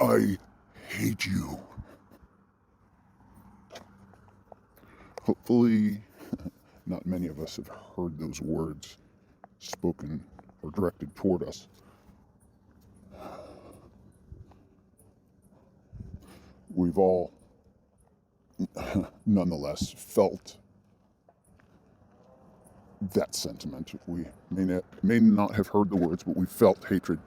I hate you. Hopefully, not many of us have heard those words spoken or directed toward us. We've all, nonetheless, felt that sentiment. We may not have heard the words, but we felt hatred.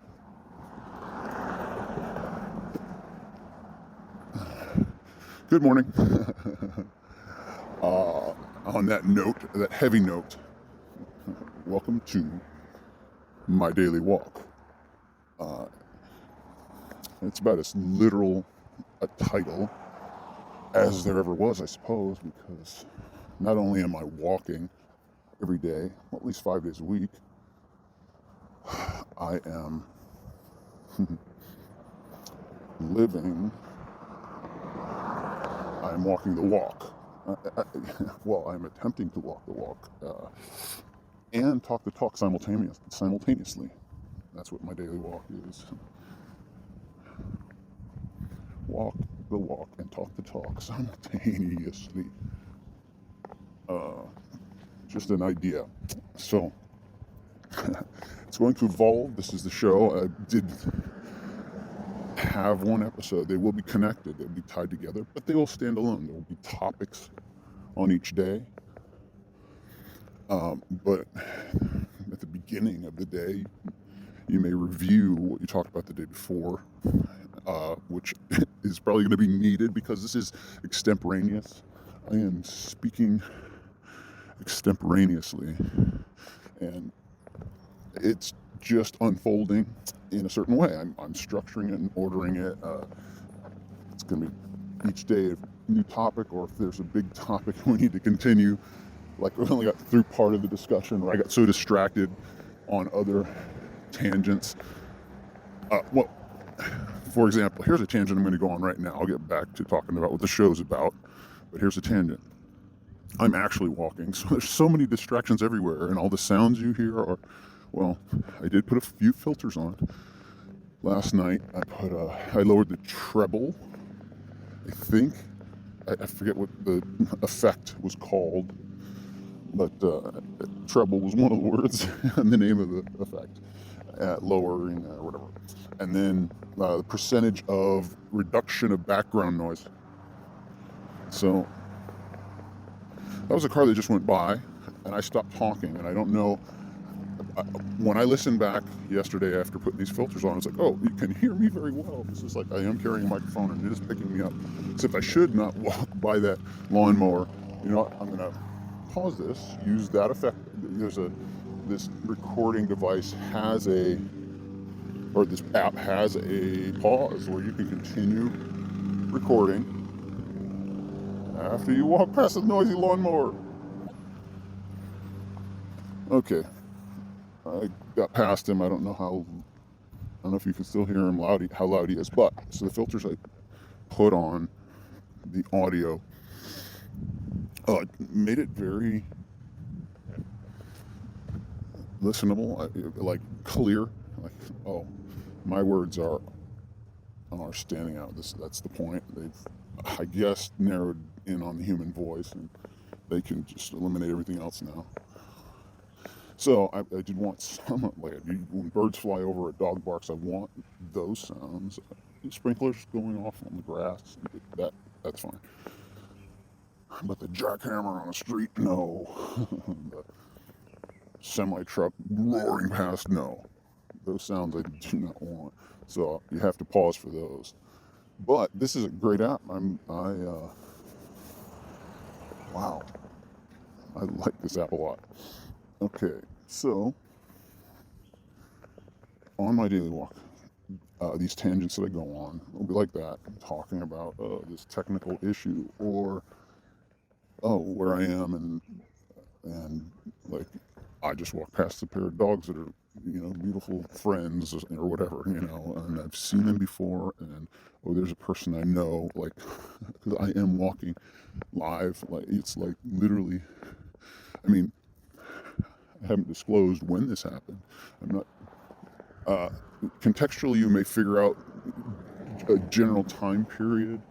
Good morning. On that note, that heavy note, welcome to My Daily Walk. It's about as literal a title as there ever was, I suppose, because not only am I walking every day, well, at least 5 days a week, I am living, I am walking the walk. Well, I'm attempting to walk the walk and talk the talk simultaneously. That's what my daily walk is. Walk the walk and talk the talk simultaneously. Just an idea. So, it's going to evolve. This is the show. I did have one episode. They will be connected. They'll be tied together, but they will stand alone. There will be topics on each day. But at the beginning of the day, you may review what you talked about the day before, which is probably going to be needed because this is extemporaneous. I am speaking extemporaneously, and it's just unfolding in a certain way. I'm structuring it and ordering it. It's going to be each day a new topic, or if there's a big topic we need to continue. Like we only got through part of the discussion, where I got so distracted on other tangents. Well, for example, here's a tangent I'm going to go on right now. I'll get back to talking about what the show's about, but here's a tangent. I'm actually walking, so there's so many distractions everywhere, and all the sounds you hear are, well, I did put a few filters on. Last night, I lowered the treble, I think. I forget what the effect was called, but treble was one of the words and the name of the effect, lowering or whatever. And then the percentage of reduction of background noise. So that was a car that just went by, and I stopped talking, and I don't know. When I listened back yesterday after putting these filters on, I was like, oh, you can hear me very well. This is like I am carrying a microphone, and it is picking me up. Except I should not walk by that lawnmower. You know what? I'm going to pause this, use that effect. This recording device has this app has a pause where you can continue recording after you walk past the noisy lawnmower. Okay, I got past him. I don't know if you can still hear him how loud he is, but so the filters I put on the audio made it very listenable, like clear. Like, oh, my words are standing out. That's the point. They've, I guess, narrowed in on the human voice, and they can just eliminate everything else now. So I did want some, like when birds fly over, a dog barks, I want those sounds. Sprinklers going off on the grass, that's fine. But the jackhammer on the street, no. The semi-truck roaring past, no. Those sounds I do not want. So you have to pause for those. But this is a great app. Wow. I like this app a lot. Okay, so on my daily walk, these tangents that I go on will be like that, talking about this technical issue, or where I am, and like I just walked past a pair of dogs that are, beautiful friends or whatever, and I've seen them before, and there's a person I know, like, because I am walking live, like it's like literally, I mean, I haven't disclosed when this happened. I'm not. Contextually, you may figure out a general time period.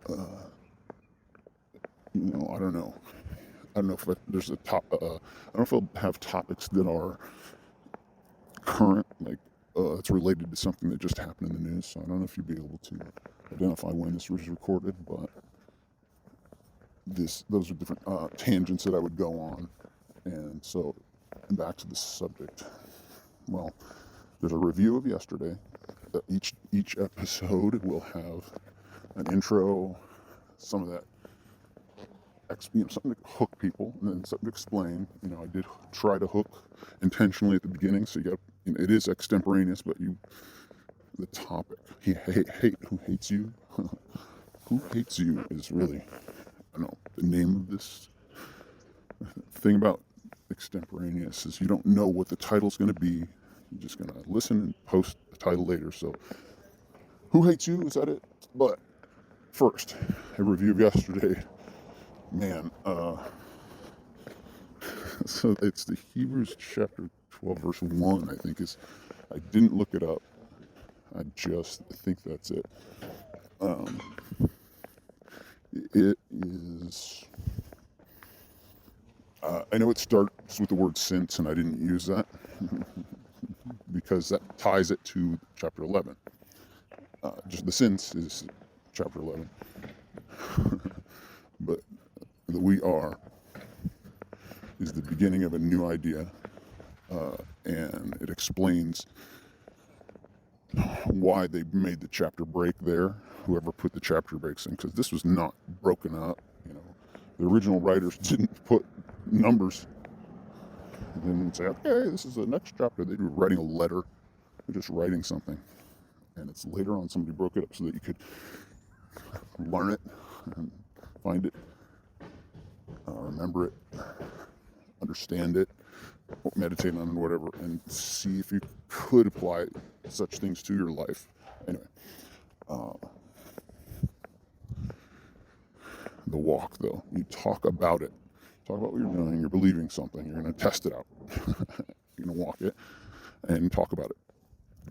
I don't know. I don't know if there's a top. I don't know if I'll have topics that are current, like it's related to something that just happened in the news. So I don't know if you'll be able to identify when this was recorded, but those are different tangents that I would go on. And so back to the subject. Well, there's a review of yesterday. Each episode will have an intro, some of that, something to hook people, and then something to explain. I did try to hook intentionally at the beginning, so it is extemporaneous, but the topic, who hates you? Who hates you is really, I don't know, the name of this thing about extemporaneous is you don't know what the title's going to be. You're just going to listen and post the title later. So, who hates you? Is that it? But first, a review of yesterday. Man, so it's the Hebrews chapter 12, verse 1, I think I didn't look it up. I think that's it. It is, I know it starts with the word since, and I didn't use that because that ties it to chapter 11. Just the since is chapter 11. But the we are is the beginning of a new idea, and it explains why they made the chapter break there, whoever put the chapter breaks in, because this was not broken up. The original writers didn't put numbers and then say, okay, this is the next chapter. They were writing a letter. They're just writing something, and it's later on somebody broke it up so that you could learn it and find it, remember it, understand it, meditate on it, whatever, and see if you could apply such things to your life. Anyway, the walk, though, you talk about it. Talk about what you're doing. You're believing something. You're going to test it out. You're going to walk it and talk about it.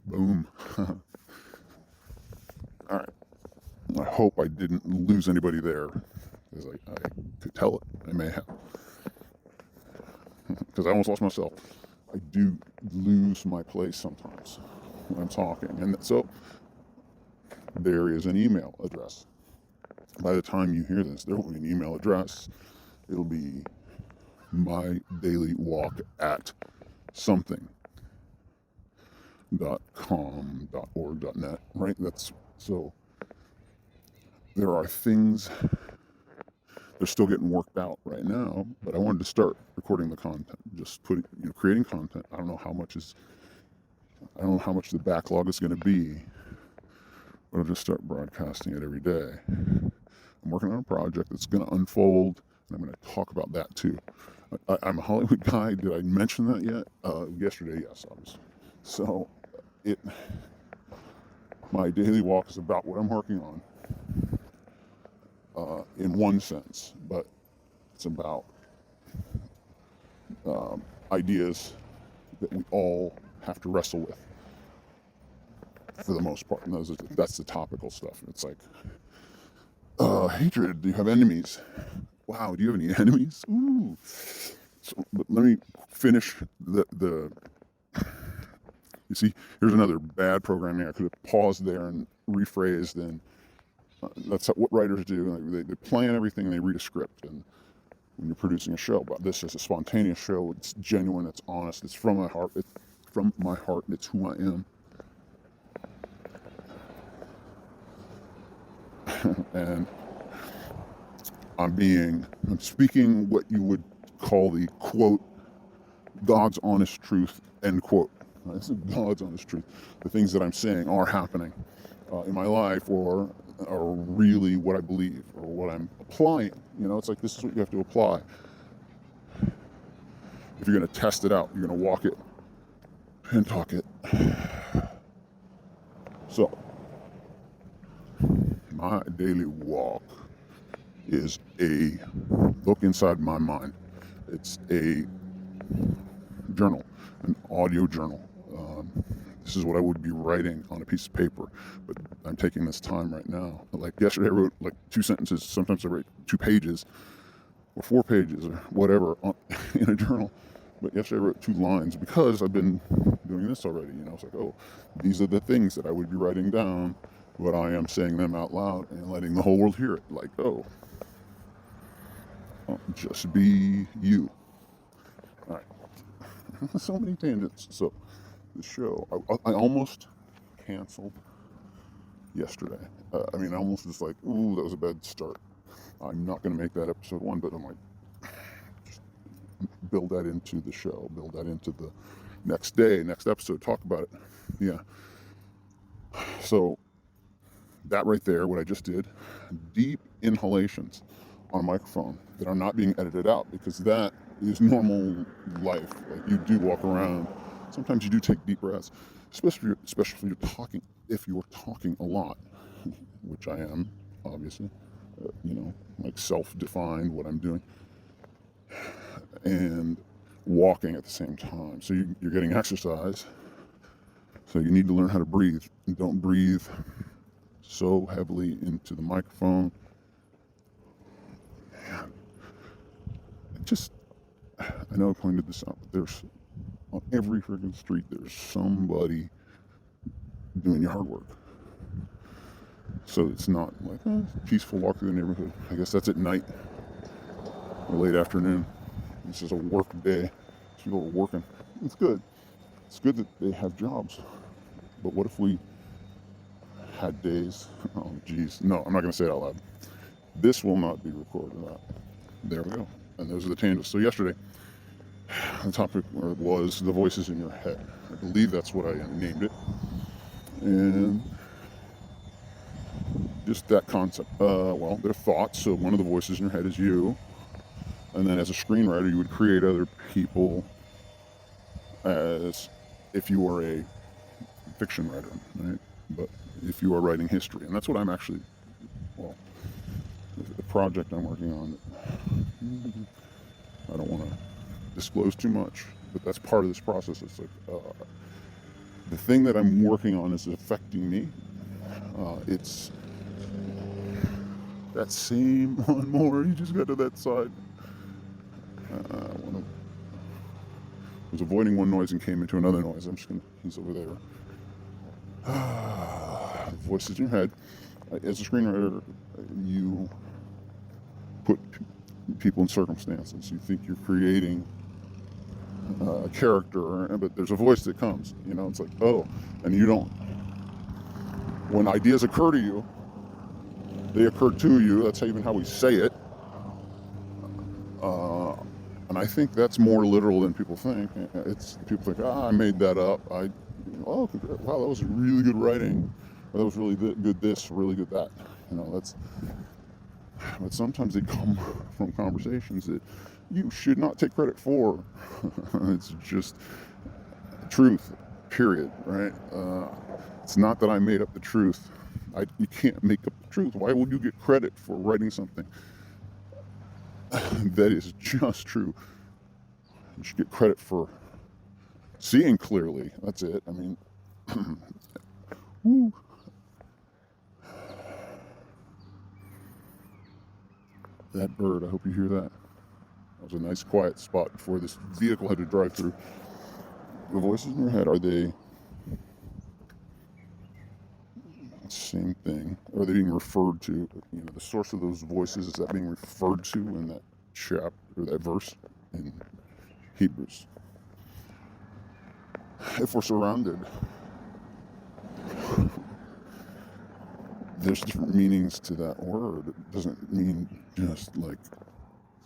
Boom. All right. I hope I didn't lose anybody there, because I could tell it. I may have. Because I almost lost myself. I do lose my place sometimes when I'm talking. And so there is an email address. By the time you hear this, there will be an email address. It'll be MyDailyWalk at something.com.org.net, right? So there are things they're still getting worked out right now, but I wanted to start recording the content, just creating content. I don't know how much the backlog is going to be, but I'll just start broadcasting it every day. I'm working on a project that's going to unfold, and I'm going to talk about that too. I'm a Hollywood guy. Did I mention that yet? Yesterday, yes, obviously. So, my daily walk is about what I'm working on, in one sense, but it's about ideas that we all have to wrestle with, for the most part. And that's the topical stuff. It's like, hatred. Do you have enemies? Wow, do you have any enemies? Ooh. So, but let me finish the. You see, here's another bad programming. I could have paused there and rephrased, and that's what writers do. They plan everything and they read a script. And when you're producing a show, but this is a spontaneous show. It's genuine. It's honest. It's from my heart. It's from my heart. It's who I am. And I'm speaking what you would call the quote, God's honest truth, end quote. This is God's honest truth. The things that I'm saying are happening in my life, or are really what I believe, or what I'm applying. It's like, this is what you have to apply. If you're going to test it out, you're going to walk it and talk it. So, my daily walk is a look inside my mind. It's a journal, an audio journal, This is what I would be writing on a piece of paper, but I'm taking this time right now. Like yesterday, I wrote like 2 sentences. Sometimes I write 2 pages or 4 pages or whatever in a journal. But yesterday I wrote 2 lines because I've been doing this already. It's like, oh, these are the things that I would be writing down, but I am saying them out loud and letting the whole world hear it. Like, oh, just be you. All right. So many tangents. So the show, I almost canceled yesterday. I almost was like, ooh, that was a bad start. I'm not going to make that episode 1, but I'm like, just build that into the show, build that into the next day, next episode, talk about it. Yeah. So that right there, what I just did, deep inhalations on a microphone that are not being edited out, because that is normal life. Like, you do walk around. Sometimes you do take deep breaths, especially if you're talking a lot, which I am, obviously. Like self-defined what I'm doing, and walking at the same time. So you're getting exercise. So you need to learn how to breathe. And don't breathe so heavily into the microphone. I know I pointed this out, but there's on every freaking street, there's somebody doing your hard work. So it's not like peaceful walk through the neighborhood. I guess that's at night or late afternoon. This is a work day. People are working. It's good. It's good that they have jobs. But what if we had days? Oh, geez. No, I'm not going to say it out loud. This will not be recorded. There we go. And those are the tangents. So yesterday, the topic was the voices in your head. I believe that's what I named it. And just that concept. Well, they're thoughts. So one of the voices in your head is you. And then as a screenwriter, you would create other people as if you were a fiction writer, right? But if you are writing history, and that's what I'm actually, the project I'm working on, I don't want to disclose too much, but that's part of this process. It's like, the thing that I'm working on is affecting me. It's that same one more, you just got to that side. I was avoiding one noise and came into another noise. He's over there. Voices in your head. As a screenwriter, you put people in circumstances. You think you're creating a character, but there's a voice that comes. It's like, oh, and you don't. When ideas occur to you, they occur to you. That's even how we say it. And I think that's more literal than people think. People think, I made that up. Wow, that was really good writing. Or that was really good this, really good that. But sometimes they come from conversations that you should not take credit for. It's just truth, period, right? It's not that I made up the truth. You can't make up the truth. Why would you get credit for writing something that is just true? You should get credit for seeing clearly. That's it. Woo. That bird, I hope you hear that. That was a nice quiet spot before this vehicle had to drive through. The voices in your head, are they the same thing? Are they being referred to? The source of those voices, is that being referred to in that chapter or that verse in Hebrews? If we're surrounded, there's different meanings to that word. It doesn't mean just like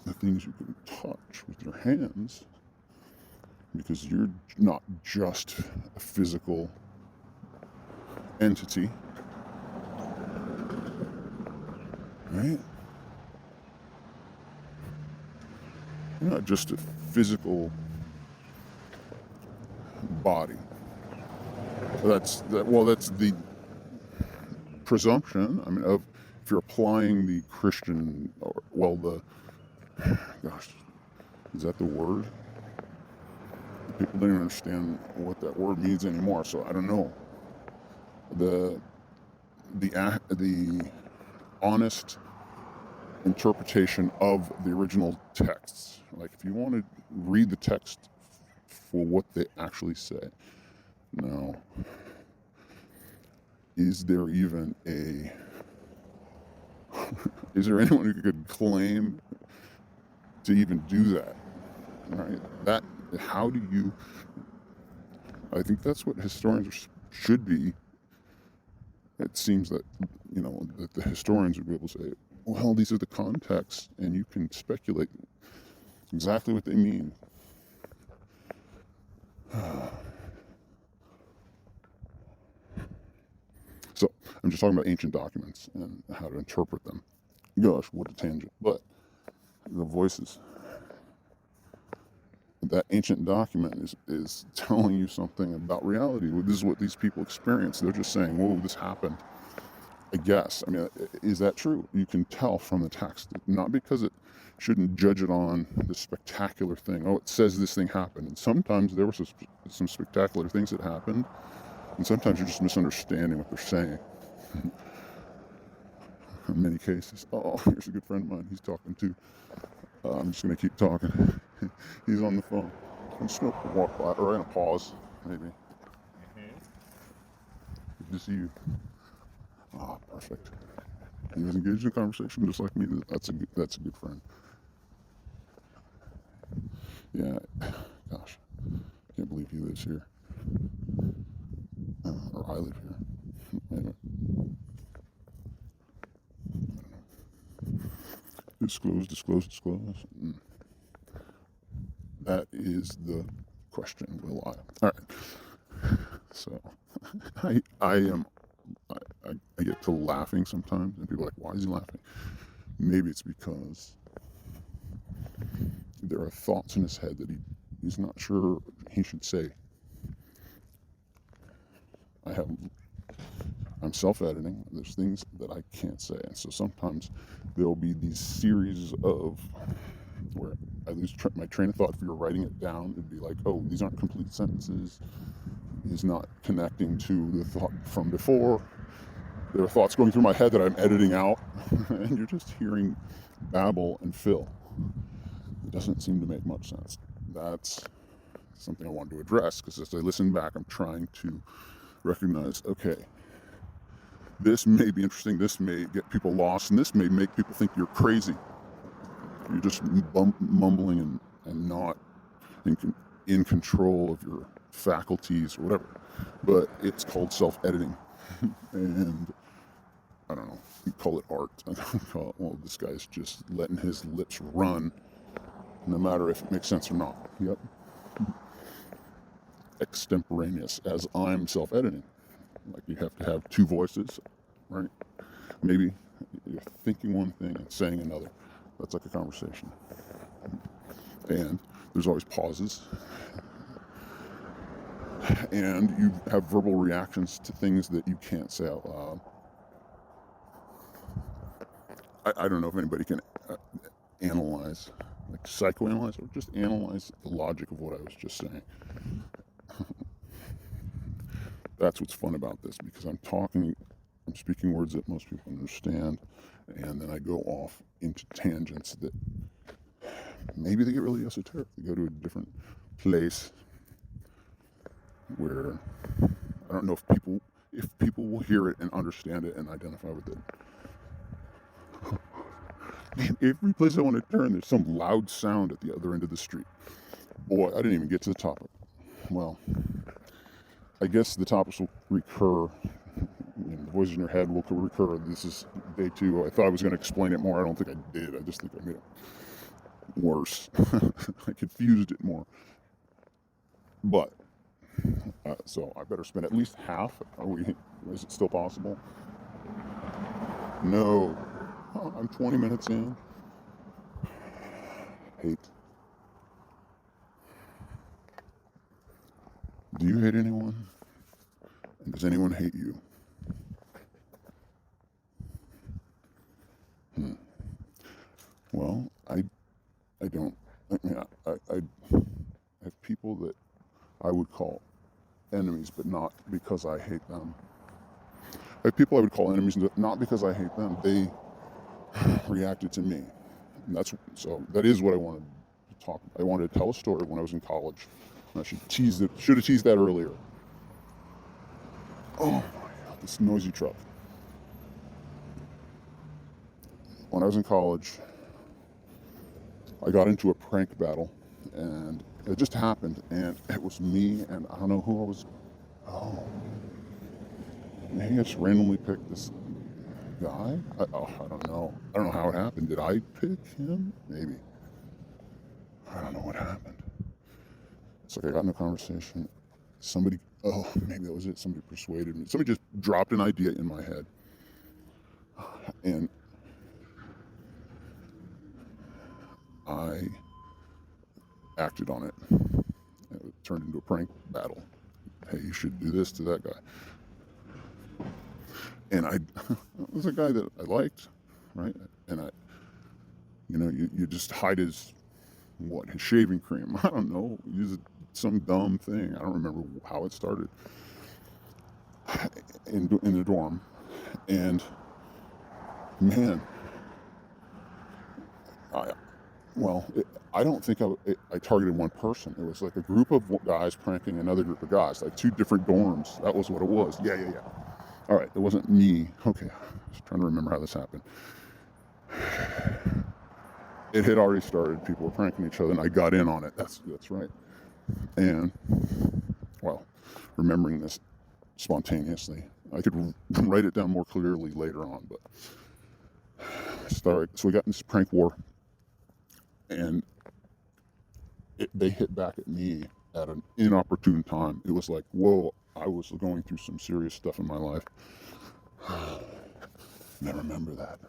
the things you can touch with your hands, because you're not just a physical entity, right? You're not just a physical body. That's the presumption. Of if you're applying the Christian, is that the word? People don't even understand what that word means anymore. So I don't know. The honest interpretation of the original texts. Like if you want to read the text for what they actually say. Now, is there even is there anyone who could claim to even do that? Right? How do you, I think that's what historians should be. It seems that, that the historians would be able to say, well, these are the contexts, and you can speculate exactly what they mean. So, I'm just talking about ancient documents and how to interpret them. Gosh, what a tangent. But the voices. That ancient document is telling you something about reality. This is what these people experience. They're just saying, whoa, this happened. I guess. I mean, is that true? You can tell from the text. Not because it shouldn't judge it on the spectacular thing. Oh, it says this thing happened. And sometimes there were some spectacular things that happened. And sometimes you're just misunderstanding what they're saying. In many cases. Oh, here's a good friend of mine. He's talking too. I'm just going to keep talking. He's on the phone. I'm just going to walk by, or I'm going to pause, maybe. Good to see you. Ah, perfect. He was engaged in a conversation just like me. That's a good friend. Yeah, gosh, I can't believe he lives here. Or I live here. Anyway. Disclose. That is the question. Will I? All right. So, I get to laughing sometimes, and people are like, "Why is he laughing?" Maybe it's because there are thoughts in his head that he's not sure he should say. I'm self-editing. There's things that I can't say, and so sometimes there'll be these series of where I lose my train of thought. If you're writing it down, it'd be like, oh, these aren't complete sentences. He's not connecting to the thought from before. There are thoughts going through my head that I'm editing out, and you're just hearing babble and fill. It doesn't seem to make much sense. That's something I wanted to address, because as I listen back, I'm trying to recognize, okay, this may be interesting, this may get people lost, and this may make people think you're crazy. You're just mumbling and not in control of your faculties or whatever. But it's called self-editing. And I don't know, you call it art. I don't call it, well, this guy's just letting his lips run, no matter if it makes sense or not. Yep. Extemporaneous, as I'm self-editing. Like you have to have two voices, right? Maybe you're thinking one thing and saying another. That's like a conversation. And there's always pauses. And you have verbal reactions to things that you can't say out loud. I don't know if anybody can analyze, like psychoanalyze, or just analyze the logic of what I was just saying. That's what's fun about this, because I'm speaking words that most people understand, and then I go off into tangents that maybe they get really esoteric. They go to a different place where I don't know if people will hear it and understand it and identify with it. Man, every place I want to turn, there's some loud sound at the other end of the street. Boy, I didn't even get to the topic. Well, I guess the topics will recur. The voices in your head will recur. This is day 2. I thought I was going to explain it more. I don't think I did. I just think I made it worse. I confused it more. But, so I better spend at least half. Is it still possible? No. Oh, I'm 20 minutes in. Hate. Do you hate anyone? And does anyone hate you? Well, I don't. I mean, I have people that call enemies, but not because I hate them. I have people I would call enemies, not because I hate them. They reacted to me. And that is what I wanted to talk about. I wanted to tell a story when I was in college. And I should have teased that earlier. Oh my God, this noisy truck. When I was in college, I got into a prank battle, and it just happened, and it was me, and I don't know who I was. Oh, maybe I just randomly picked this guy. I don't know. I don't know how it happened. Did I pick him? Maybe. I don't know what happened. It's like I got in a conversation. Maybe that was it. Somebody persuaded me. Somebody just dropped an idea in my head, and I acted on it. It turned into a prank battle. Hey, you should do this to that guy. And it was a guy that I liked, right? And you just hide his shaving cream. I don't know. Use some dumb thing. I don't remember how it started. In the dorm. And man, I don't think I targeted one person. It was like a group of guys pranking another group of guys, like two different dorms. That was what it was. Yeah. All right, it wasn't me. Okay, I was trying to remember how this happened. It had already started. People were pranking each other, and I got in on it. That's right. And, remembering this spontaneously, I could write it down more clearly later on, but so we got in this prank war, and they hit back at me at an inopportune time. It was like, whoa, I was going through some serious stuff in my life. And I remember that.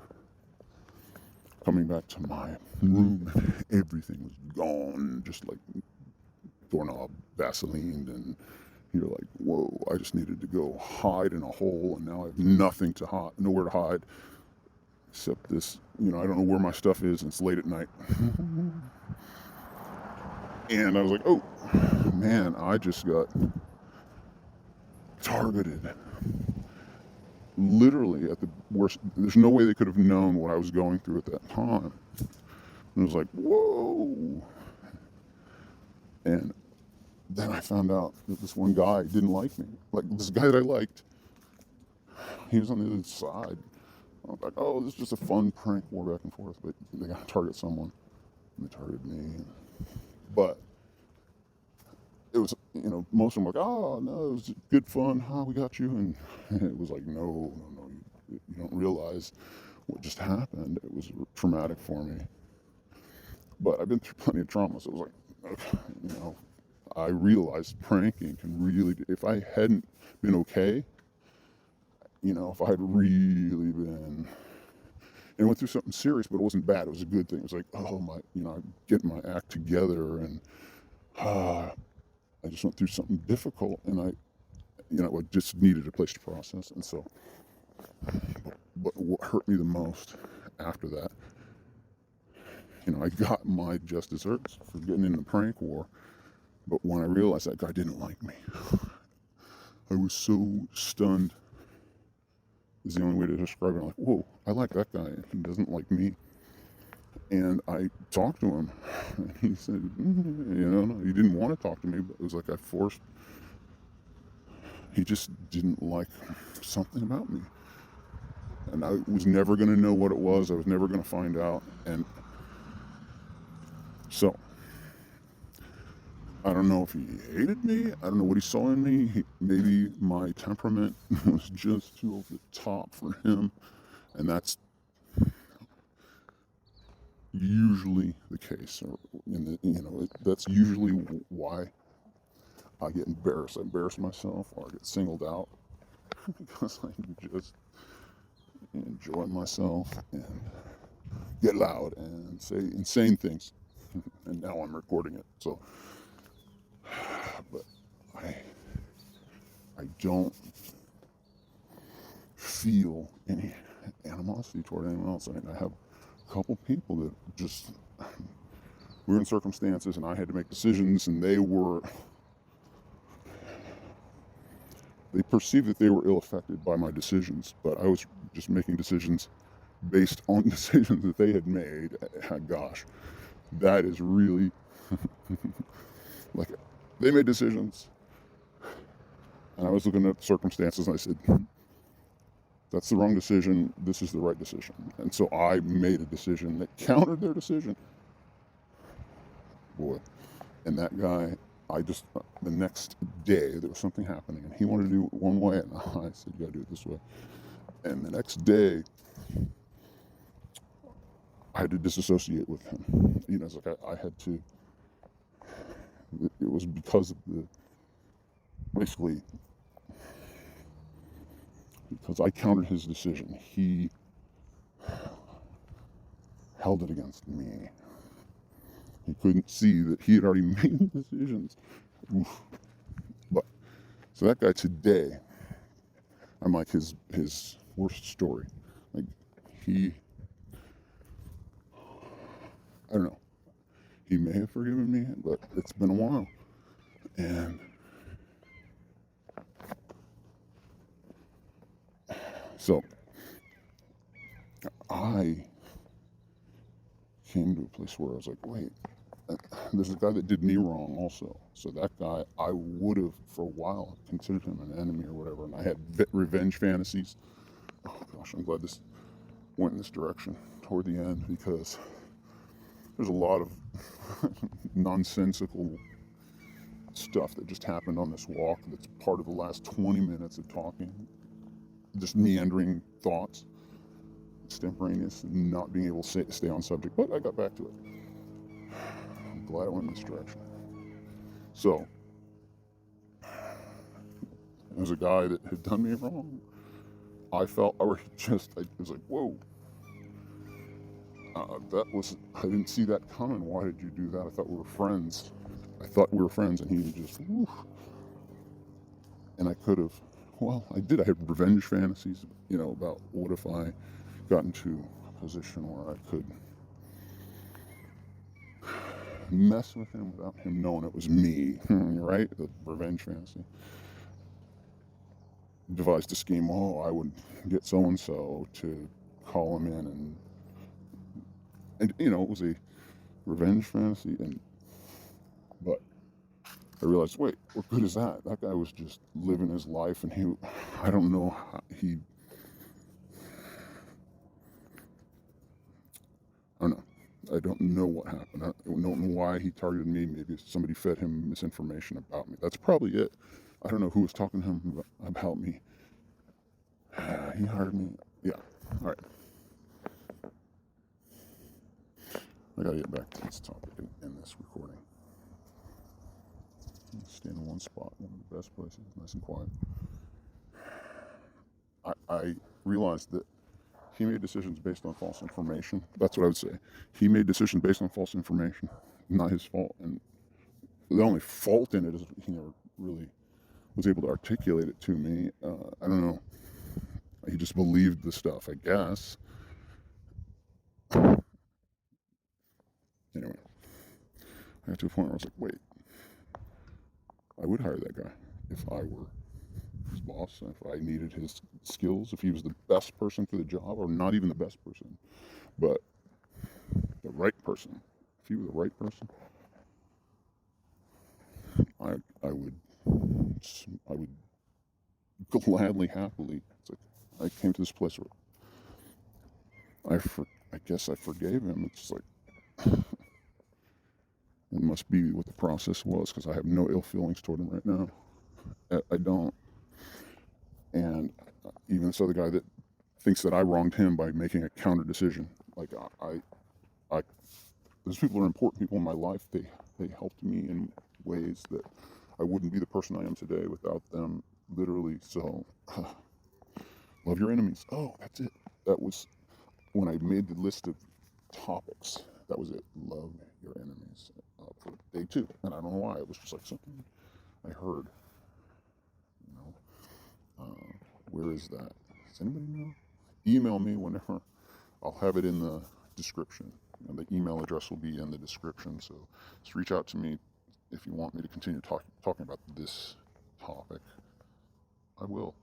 Coming back to my room, everything was gone, just like doorknob Vaseline, and you're like, whoa, I just needed to go hide in a hole, and now I have nowhere to hide, except this, I don't know where my stuff is, and it's late at night. And I was like, oh, man, I just got targeted. Literally at the worst. There's no way they could have known what I was going through at that time. And it was like, whoa. And then I found out that this one guy didn't like me. Like, this guy that I liked, he was on the other side. I was like, oh, this is just a fun prank war back and forth. But they got to target someone. And they targeted me. But it was, most of them were like, oh, no, it was good fun. We got you. And it was like, no, you don't realize what just happened. It was traumatic for me. But I've been through plenty of trauma, so it was like, okay, I realized pranking can really, if I hadn't been okay, if I had really been, and went through something serious, but it wasn't bad, it was a good thing. It was like, I get my act together, and I just went through something difficult, and I just needed a place to process. And so, but what hurt me the most after that, I got my just desserts for getting in the prank war. But when I realized that guy didn't like me, I was so stunned, is the only way to describe it. I'm like, whoa, I like that guy, and he doesn't like me. And I talked to him, and he said, no, he didn't want to talk to me, but it was like he just didn't like something about me. And I was never going to know what it was. I was never going to find out. And so, I don't know if he hated me. I don't know what he saw in me. Maybe my temperament was just too over the top for him. And that's usually the case. That's usually why I get embarrassed. I embarrass myself, or I get singled out because I just enjoy myself and get loud and say insane things. And now I'm recording it. So, but I don't feel any animosity toward anyone else. I have a couple people that just, we were in circumstances and I had to make decisions, and they were they perceived that they were ill affected by my decisions, but I was just making decisions based on decisions that they had made. Gosh, that is really like, they made decisions, and I was looking at the circumstances, and I said, that's the wrong decision. This is the right decision. And so I made a decision that countered their decision. Boy, and that guy, the next day, there was something happening, and he wanted to do it one way, and I said, you gotta do it this way. And the next day, I had to disassociate with him. It's like I had to, it was because of basically, because I countered his decision. He held it against me. He couldn't see that he had already made decisions. Oof. But so that guy today, I'm like his worst story. Like I don't know. He may have forgiven me, but it's been a while. And so I came to a place where I was like, wait, there's a guy that did me wrong also. So that guy, I would have for a while considered him an enemy or whatever. And I had revenge fantasies. Oh gosh, I'm glad this went in this direction toward the end, because there's a lot of nonsensical stuff that just happened on this walk that's part of the last 20 minutes of talking. Just meandering thoughts, extemporaneous, and not being able to stay on subject. But I got back to it. I'm glad I went in this direction. So, there's a guy that had done me wrong. I was like, whoa. I didn't see that coming. Why did you do that? I thought we were friends. And he just, woof. And I could have, I did. I had revenge fantasies, about what if I got into a position where I could mess with him without him knowing it was me, right? The revenge fantasy. Devised a scheme. I would get so-and-so to call him in, and it was a revenge fantasy, but I realized, wait, what good is that? That guy was just living his life, and I don't know how I don't know. I don't know what happened. I don't know why he targeted me. Maybe somebody fed him misinformation about me. That's probably it. I don't know who was talking to him about me. He hired me. Yeah. All right. I gotta get back to this topic in this recording. Stay in one spot, one of the best places, nice and quiet. I realized that he made decisions based on false information. That's what I would say. He made decisions based on false information. Not his fault. And the only fault in it is he never really was able to articulate it to me. I don't know. He just believed the stuff, I guess. Anyway, I got to a point where I was like, wait, I would hire that guy if I were his boss, if I needed his skills, if he was the best person for the job, or not even the best person, but the right person. If he was the right person, I would gladly, happily. It's like I came to this place where I guess I forgave him. It's like it must be what the process was, because I have no ill feelings toward him right now. I don't. And even this other guy that thinks that I wronged him by making a counter decision. Like those people are important people in my life. They helped me in ways that I wouldn't be the person I am today without them, literally. So, love your enemies. Oh, that's it. That was when I made the list of topics. That was it. Love your enemies for day 2. And I don't know why. It was just like something I heard. Where is that? Does anybody know? Email me whenever. I'll have it in the description. The email address will be in the description. So just reach out to me if you want me to continue talking about this topic. I will.